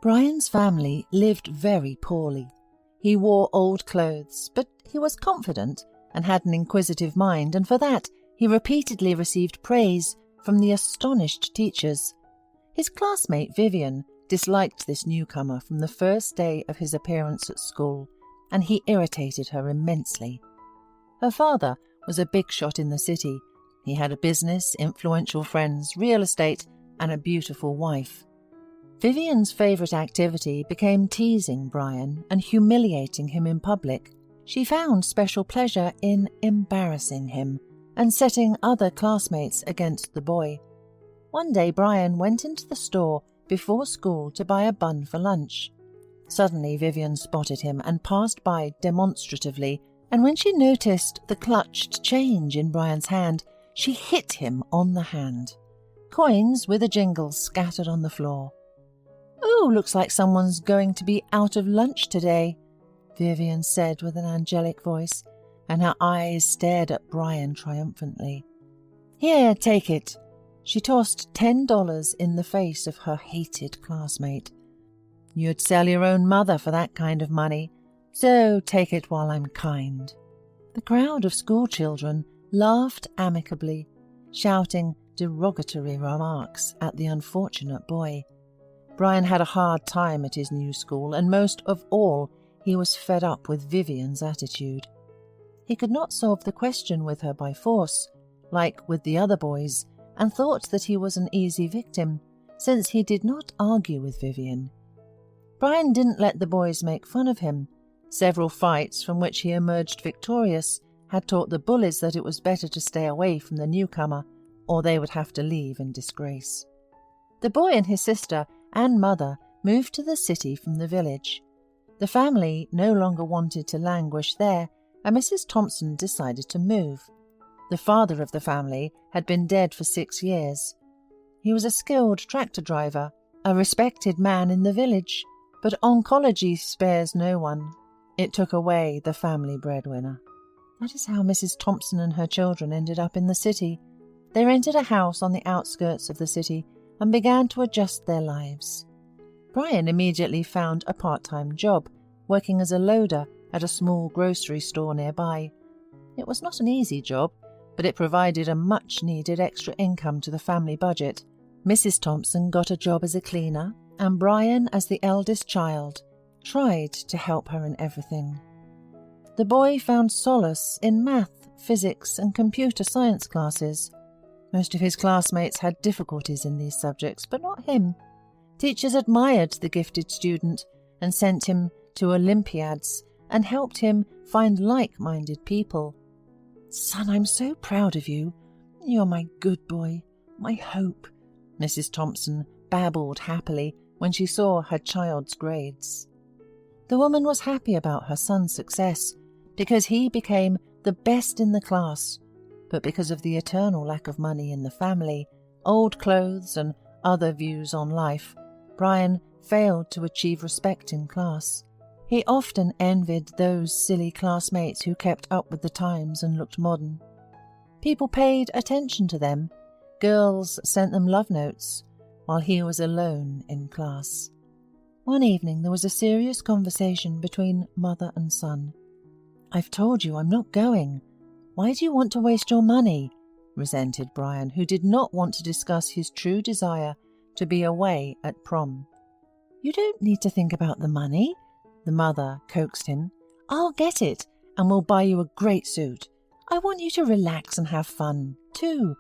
Brian's family lived very poorly. He wore old clothes, but he was confident and had an inquisitive mind, and for that he repeatedly received praise from the astonished teachers. His classmate Vivian disliked this newcomer from the first day of his appearance at school, and he irritated her immensely. Her father was a big shot in the city. He had a business, influential friends, real estate, and a beautiful wife. Vivian's favourite activity became teasing Brian and humiliating him in public. She found special pleasure in embarrassing him and setting other classmates against the boy. One day Brian went into the store before school to buy a bun for lunch. Suddenly Vivian spotted him and passed by demonstratively, and when she noticed the clutched change in Brian's hand, she hit him on the hand. Coins with a jingle scattered on the floor. "Oh, looks like someone's going to be out of lunch today," Vivian said with an angelic voice, and her eyes stared at Brian triumphantly. "Here, take it." She tossed $10 in the face of her hated classmate. "You'd sell your own mother for that kind of money, so take it while I'm kind." The crowd of schoolchildren laughed amicably, shouting derogatory remarks at the unfortunate boy. Brian had a hard time at his new school, and most of all, he was fed up with Vivian's attitude. He could not solve the question with her by force, like with the other boys, and thought that he was an easy victim, since he did not argue with Vivian. Brian didn't let the boys make fun of him. Several fights from which he emerged victorious had taught the bullies that it was better to stay away from the newcomer, or they would have to leave in disgrace. The boy and his sister and mother moved to the city from the village. The family no longer wanted to languish there, and Mrs. Thompson decided to move. The father of the family had been dead for 6 years. He was a skilled tractor driver, a respected man in the village, but oncology spares no one. It took away the family breadwinner. That is how Mrs. Thompson and her children ended up in the city. They rented a house on the outskirts of the city and began to adjust their lives. Brian immediately found a part-time job, working as a loader at a small grocery store nearby. It was not an easy job, but it provided a much-needed extra income to the family budget. Mrs. Thompson got a job as a cleaner, and Brian, as the eldest child, tried to help her in everything. The boy found solace in math, physics, and computer science classes. Most of his classmates had difficulties in these subjects, but not him. Teachers admired the gifted student and sent him to Olympiads and helped him find like-minded people. "Son, I'm so proud of you. You're my good boy, my hope," Mrs. Thompson babbled happily when she saw her child's grades. The woman was happy about her son's success because he became the best in the class, but because of the eternal lack of money in the family, old clothes and other views on life, Brian failed to achieve respect in class. He often envied those silly classmates who kept up with the times and looked modern. People paid attention to them. Girls sent them love notes, while he was alone in class. One evening there was a serious conversation between mother and son. "I've told you I'm not going. Why do you want to waste your money?" resented Brian, who did not want to discuss his true desire to be away at prom. "You don't need to think about the money," the mother coaxed him. "I'll get it, and we'll buy you a great suit. I want you to relax and have fun, too.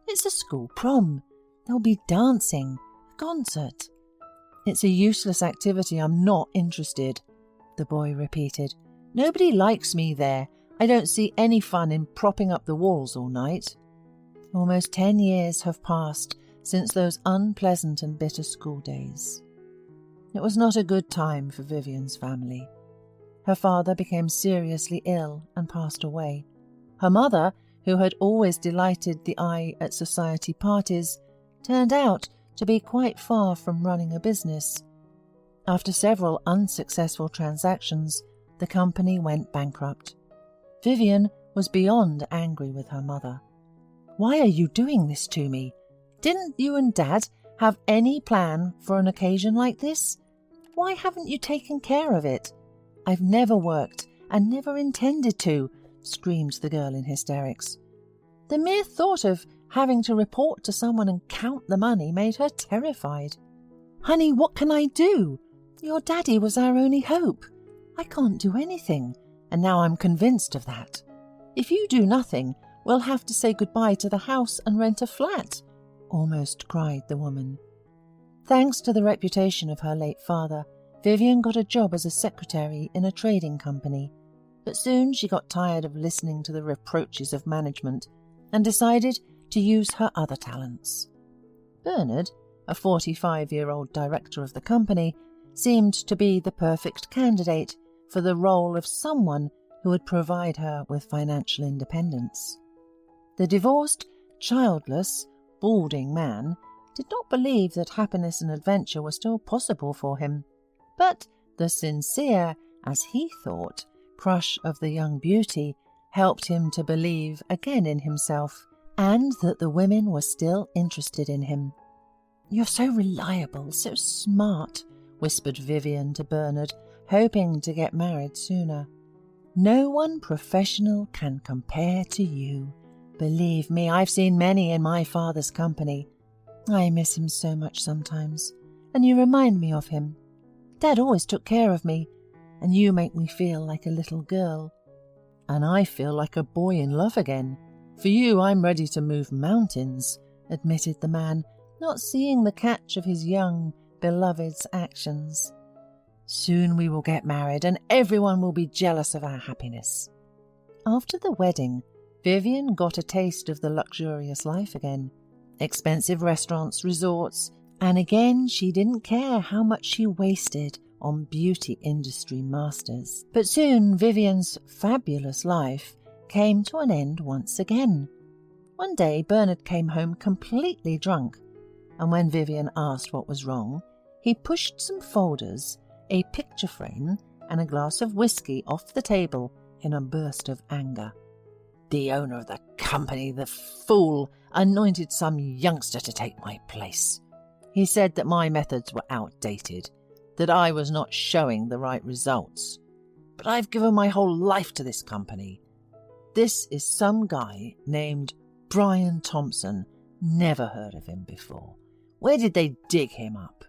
It's a school prom. There'll be dancing, a concert." "It's a useless activity. I'm not interested," the boy repeated. "Nobody likes me there. I don't see any fun in propping up the walls all night." Almost 10 years have passed since those unpleasant and bitter school days. It was not a good time for Vivian's family. Her father became seriously ill and passed away. Her mother, who had always delighted the eye at society parties, turned out to be quite far from running a business. After several unsuccessful transactions, the company went bankrupt. Vivian was beyond angry with her mother. "Why are you doing this to me? Didn't you and Dad have any plan for an occasion like this? Why haven't you taken care of it?" "I've never worked and never intended to," screamed the girl in hysterics. The mere thought of having to report to someone and count the money made her terrified. "Honey, what can I do? Your daddy was our only hope. I can't do anything, and now I'm convinced of that. If you do nothing, we'll have to say goodbye to the house and rent a flat," almost cried the woman. Thanks to the reputation of her late father, Vivian got a job as a secretary in a trading company. But soon she got tired of listening to the reproaches of management and decided to use her other talents. Bernard, a 45-year-old director of the company, seemed to be the perfect candidate for the role of someone who would provide her with financial independence. The divorced, childless, balding man did not believe that happiness and adventure were still possible for him, but the sincere, as he thought, crush of the young beauty helped him to believe again in himself and that the women were still interested in him. "You're so reliable, so smart," whispered Vivian to Bernard, hoping to get married sooner. "No one professional can compare to you. Believe me, I've seen many in my father's company. I miss him so much sometimes, and you remind me of him. Dad always took care of me, and you make me feel like a little girl." "And I feel like a boy in love again. For you, I'm ready to move mountains," admitted the man, not seeing the catch of his young beloved's actions. "Soon we will get married, and everyone will be jealous of our happiness." After the wedding, Vivian got a taste of the luxurious life again. Expensive restaurants, resorts, and again she didn't care how much she wasted on beauty industry masters. But soon Vivian's fabulous life came to an end once again. One day Bernard came home completely drunk, and when Vivian asked what was wrong, he pushed some folders, a picture frame, and a glass of whiskey off the table in a burst of anger. "The owner of the company, the fool, anointed some youngster to take my place. He said that my methods were outdated, that I was not showing the right results. But I've given my whole life to this company. This is some guy named Brian Thompson. Never heard of him before. Where did they dig him up?"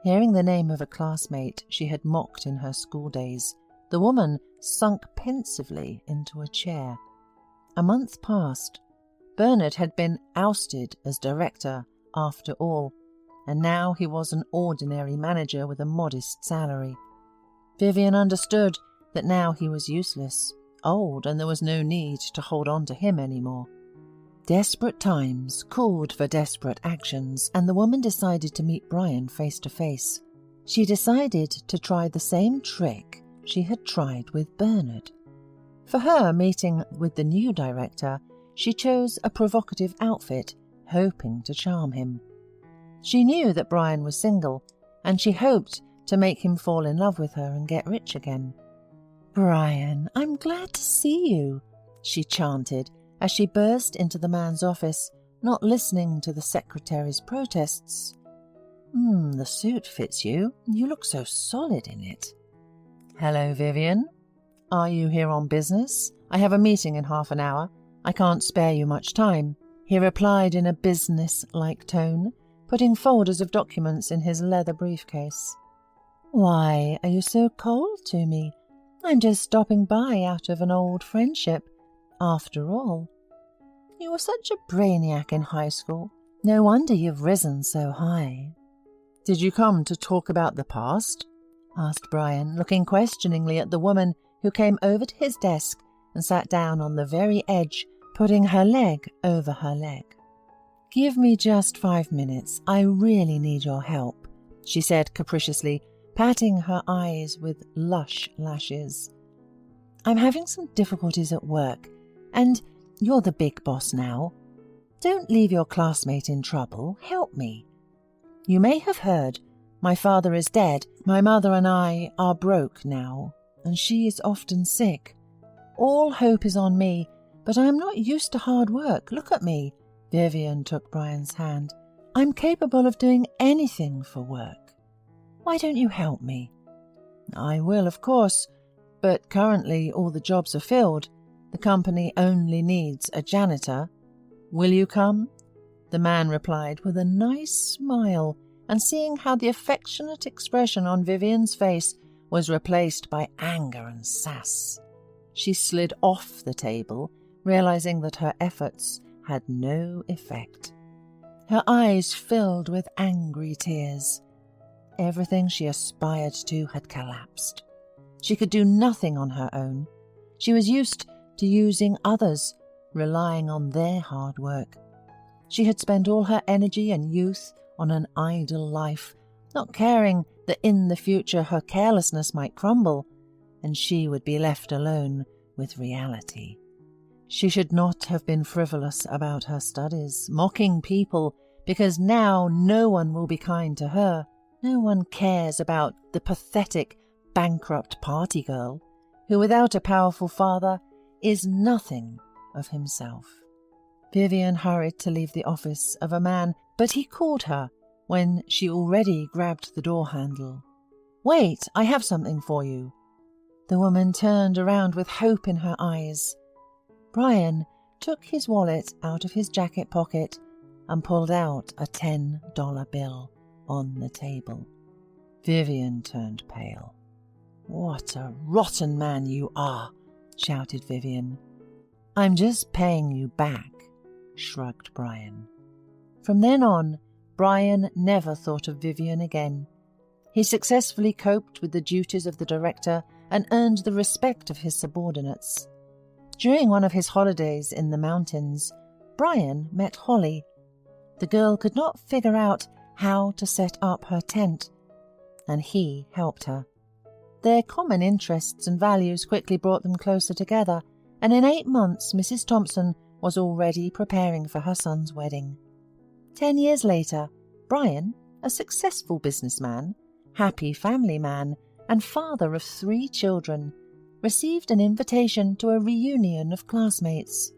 Hearing the name of a classmate she had mocked in her school days, the woman sunk pensively into a chair. A month passed. Bernard had been ousted as director after all, and now he was an ordinary manager with a modest salary. Vivian understood that now he was useless, old, and there was no need to hold on to him anymore. Desperate times called for desperate actions, and the woman decided to meet Brian face to face. She decided to try the same trick she had tried with Bernard. For her meeting with the new director, she chose a provocative outfit, hoping to charm him. She knew that Brian was single, and she hoped to make him fall in love with her and get rich again. "Brian, I'm glad to see you," she chanted as she burst into the man's office, not listening to the secretary's protests. The suit fits you. You look so solid in it." "Hello, Vivian. Are you here on business? I have a meeting in half an hour. I can't spare you much time," he replied in a business-like tone, putting folders of documents in his leather briefcase. "Why are you so cold to me? I'm just stopping by out of an old friendship. After all, you were such a brainiac in high school. No wonder you've risen so high." "Did you come to talk about the past?" asked Brian, looking questioningly at the woman who came over to his desk and sat down on the very edge, putting her leg over her leg. "Give me just 5 minutes. I really need your help," she said capriciously, patting her eyes with lush lashes. "I'm having some difficulties at work, and you're the big boss now. Don't leave your classmate in trouble. Help me. You may have heard, my father is dead. My mother and I are broke now, and she is often sick. All hope is on me, but I'm not used to hard work. Look at me." Vivian took Brian's hand. "I'm capable of doing anything for work." Why don't you help me?" "I will, of course, but currently all the jobs are filled. The company only needs a janitor. Will you come?" The man replied with a nice smile, and seeing how the affectionate expression on Vivian's face was replaced by anger and sass, she slid off the table, realizing that her efforts had no effect. Her eyes filled with angry tears. Everything she aspired to had collapsed. She could do nothing on her own. She was used to using others, relying on their hard work. She had spent all her energy and youth on an idle life, not caring that in the future her carelessness might crumble, and she would be left alone with reality. She should not have been frivolous about her studies, mocking people, because now no one will be kind to her. No one cares about the pathetic, bankrupt party girl, who without a powerful father is nothing of himself. Vivian hurried to leave the office of a man, but he called her when she already grabbed the door handle. "Wait, I have something for you." The woman turned around with hope in her eyes. Brian took his wallet out of his jacket pocket and pulled out a $10 bill on the table. Vivian turned pale. "What a rotten man you are," shouted Vivian. "I'm just paying you back," shrugged Brian. From then on, Brian never thought of Vivian again. He successfully coped with the duties of the director and earned the respect of his subordinates. During one of his holidays in the mountains, Brian met Holly. The girl could not figure out how to set up her tent, and he helped her. Their common interests and values quickly brought them closer together, and in 8 months Mrs. Thompson was already preparing for her son's wedding. 10 years later, Brian, a successful businessman, happy family man, and father of 3 children, received an invitation to a reunion of classmates.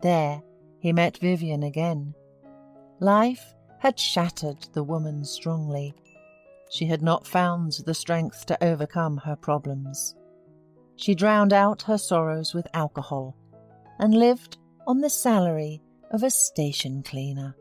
There, he met Vivian again. Life had shattered the woman strongly. She had not found the strength to overcome her problems. She drowned out her sorrows with alcohol and lived on the salary of a station cleaner.